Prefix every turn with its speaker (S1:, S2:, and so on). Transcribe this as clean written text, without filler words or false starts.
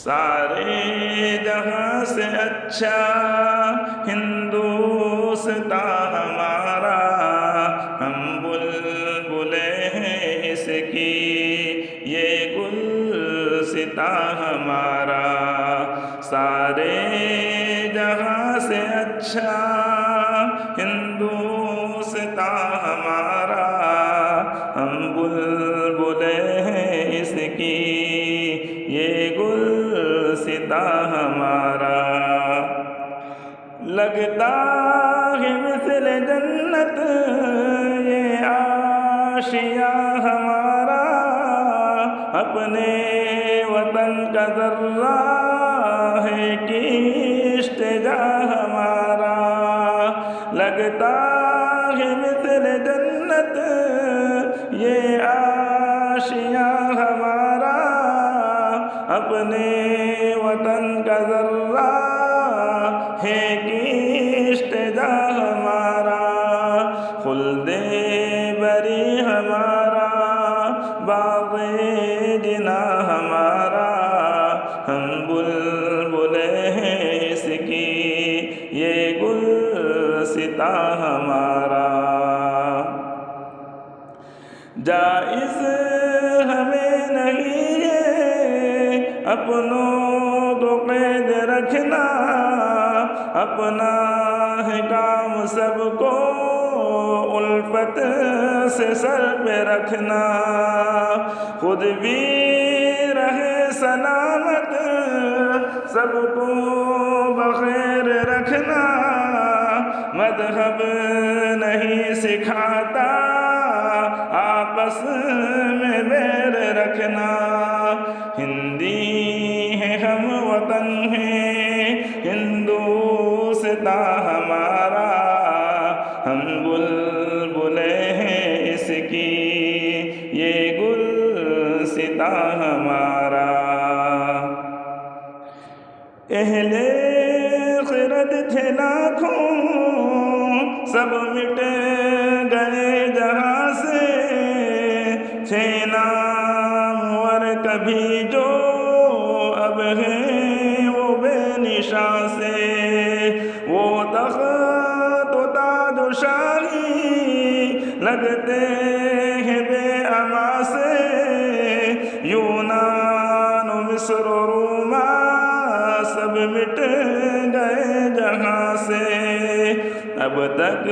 S1: سارے جہاں سے اچھا ہندوستان ہمارا، ہم بلبلیں ہیں اس کی یہ گلستان ہمارا۔ سارے جہاں سے اچھا ہندوستان ہمارا، ہم بلبلیں ہیں اس کی یہ گلستان ہمارا۔ لگتا ہے مثل جنت یہ آشیاں ہمارا، اپنے وطن کا ذرہ ہے کشت جاں ہمارا۔ لگتا ہے مثل جنت یہ آشیاں ہمارا، اپنے وطن کا ذرہ ہے کشت جاں ہمارا۔ خلد بری ہمارا، باغ جناں ہمارا، ہم بلبلیں ہیں اس کی یہ گلستان ہمارا۔ جائز ہمیں نہیں ہے اپنوں کو قید رکھنا، اپنا ہے کام سب کو الفت سے سر پہ رکھنا، خود بھی رہے سلامت سب کو بخیر رکھنا، مذہب نہیں سکھاتا آپس میں بیر رکھنا۔ ہندی ہیں ہم وطن ہیں ہندوستان ہمارا، ہم بلبلیں ہیں اس کی یہ گلستان ہمارا۔ اہل خرد تھے لاکھوں سب مٹ گئے جہاں سے، تھے نامور کبھی جو اب ہیں وہ بے نشاں سے، وہ تخت و تاج و شاہی لگتے ہیں بے اما سے، یونان و مصر و روما سب مٹ گئے جہاں سے، اب تک